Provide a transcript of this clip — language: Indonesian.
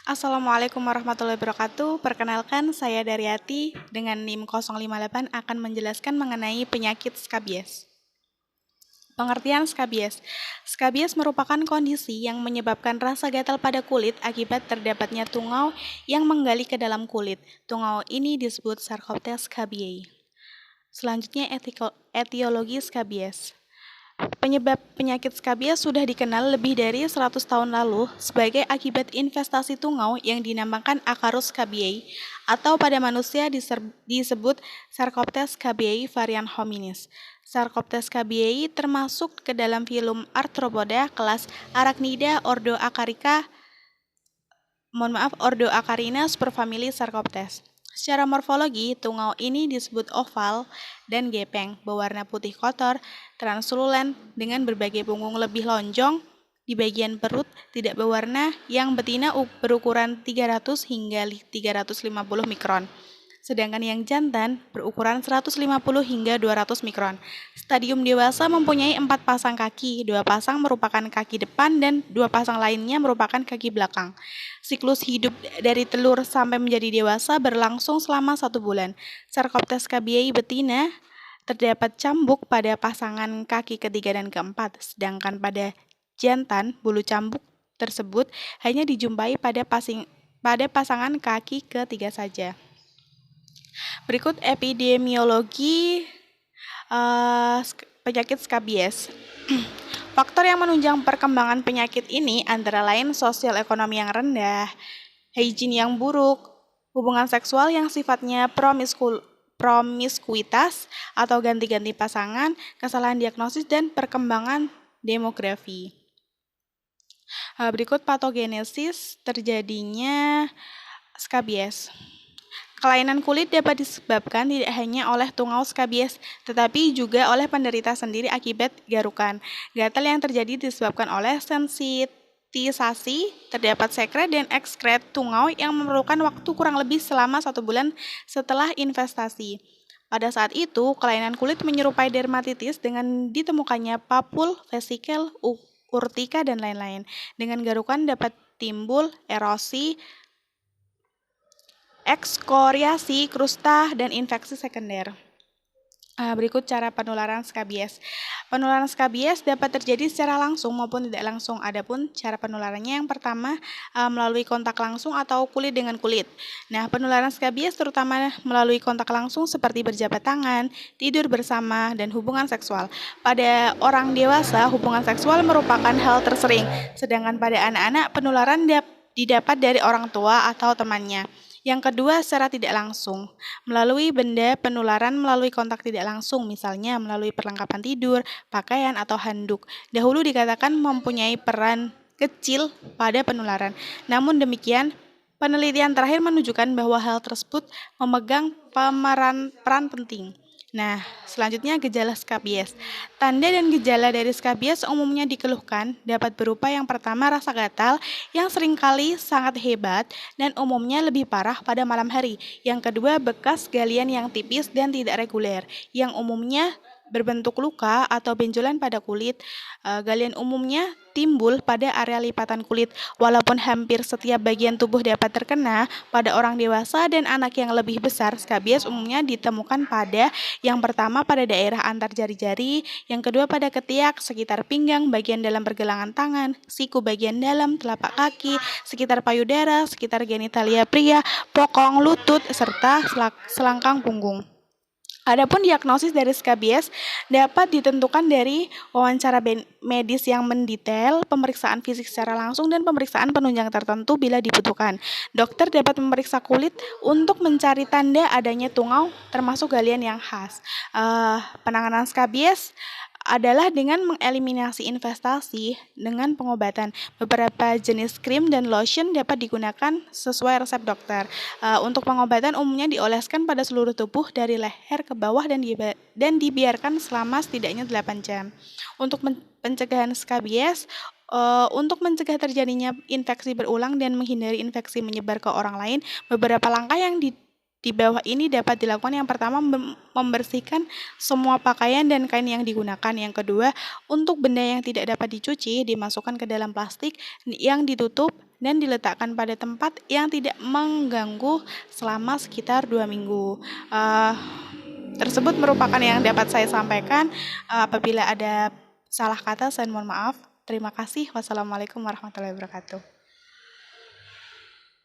Assalamualaikum warahmatullahi wabarakatuh. Perkenalkan, saya Daryati dengan NIM 058 akan menjelaskan mengenai penyakit skabies. Pengertian skabies. Skabies merupakan kondisi yang menyebabkan rasa gatal pada kulit akibat terdapatnya tungau yang menggali ke dalam kulit. Tungau ini disebut Sarcoptes scabiei. Selanjutnya etiologi skabies. Penyebab penyakit skabies sudah dikenal lebih dari 100 tahun lalu sebagai akibat investasi tungau yang dinamakan Acarus scabiei atau pada manusia disebut Sarcoptes scabiei varian hominis. Sarcoptes scabiei termasuk ke dalam filum Arthropoda kelas Arachnida Ordo Acarina superfamili Sarcoptes. Secara morfologi, tungau ini disebut oval dan gepeng, berwarna putih kotor, translulen dengan berbagai punggung lebih lonjong di bagian perut, tidak berwarna, yang betina berukuran 300 hingga 350 mikron. Sedangkan yang jantan berukuran 150 hingga 200 mikron. Stadium dewasa mempunyai 4 pasang kaki, 2 pasang merupakan kaki depan dan 2 pasang lainnya merupakan kaki belakang. Siklus hidup dari telur sampai menjadi dewasa berlangsung selama 1 bulan. Sarcoptes scabiei betina terdapat cambuk pada pasangan kaki ketiga dan keempat, sedangkan pada jantan bulu cambuk tersebut hanya dijumpai pada pasangan kaki ketiga saja. Berikut epidemiologi penyakit skabies. Faktor yang menunjang perkembangan penyakit ini antara lain sosial ekonomi yang rendah, hygiene yang buruk, hubungan seksual yang sifatnya promiskuitas atau ganti-ganti pasangan, kesalahan diagnosis, dan perkembangan demografi. Berikut patogenesis terjadinya skabies. Kelainan kulit dapat disebabkan tidak hanya oleh tungau skabies, tetapi juga oleh penderita sendiri akibat garukan. Gatal yang terjadi disebabkan oleh sensitisasi, terdapat sekret dan ekskret tungau yang memerlukan waktu kurang lebih selama 1 bulan setelah investasi. Pada saat itu, kelainan kulit menyerupai dermatitis dengan ditemukannya papul, vesikel, urtika, dan lain-lain. Dengan garukan dapat timbul erosi, ekskoriasi, krusta, dan infeksi sekunder. Berikut cara penularan skabies. Penularan skabies dapat terjadi secara langsung maupun tidak langsung. Adapun cara penularannya yang pertama melalui kontak langsung atau kulit dengan kulit. Nah, penularan skabies terutama melalui kontak langsung seperti berjabat tangan, tidur bersama, dan hubungan seksual. Pada orang dewasa, hubungan seksual merupakan hal tersering, sedangkan pada anak-anak penularan didapat dari orang tua atau temannya. Yang kedua, secara tidak langsung, melalui benda penularan melalui kontak tidak langsung, misalnya melalui perlengkapan tidur, pakaian, atau handuk. Dahulu dikatakan mempunyai peran kecil pada penularan. Namun demikian, penelitian terakhir menunjukkan bahwa hal tersebut memegang peran penting. Nah, selanjutnya gejala skabies. Tanda dan gejala dari skabies umumnya dikeluhkan dapat berupa yang pertama rasa gatal yang seringkali sangat hebat dan umumnya lebih parah pada malam hari. Yang kedua bekas galian yang tipis dan tidak reguler yang umumnya berbentuk luka atau benjolan pada kulit. Galian umumnya timbul pada area lipatan kulit. Walaupun hampir setiap bagian tubuh dapat terkena, pada orang dewasa dan anak yang lebih besar, skabies umumnya ditemukan pada yang pertama pada daerah antar jari-jari, yang kedua pada ketiak, sekitar pinggang, bagian dalam pergelangan tangan, siku bagian dalam, telapak kaki, sekitar payudara, sekitar genitalia pria, bokong, lutut, serta selangkang punggung. Adapun diagnosis dari skabies dapat ditentukan dari wawancara medis yang mendetail, pemeriksaan fisik secara langsung, dan pemeriksaan penunjang tertentu bila dibutuhkan. Dokter dapat memeriksa kulit untuk mencari tanda adanya tungau, termasuk galian yang khas. Penanganan skabies adalah dengan mengeliminasi investasi dengan pengobatan. Beberapa jenis krim dan lotion dapat digunakan sesuai resep dokter. Untuk pengobatan umumnya dioleskan pada seluruh tubuh dari leher ke bawah dan dibiarkan selama setidaknya 8 jam. Untuk pencegahan skabies, untuk mencegah terjadinya infeksi berulang dan menghindari infeksi menyebar ke orang lain, beberapa langkah yang di bawah ini dapat dilakukan. Yang pertama, membersihkan semua pakaian dan kain yang digunakan. Yang kedua, untuk benda yang tidak dapat dicuci, dimasukkan ke dalam plastik yang ditutup dan diletakkan pada tempat yang tidak mengganggu selama sekitar 2 minggu. Tersebut merupakan yang dapat saya sampaikan. Apabila ada salah kata, saya mohon maaf. Terima kasih. Wassalamualaikum warahmatullahi wabarakatuh.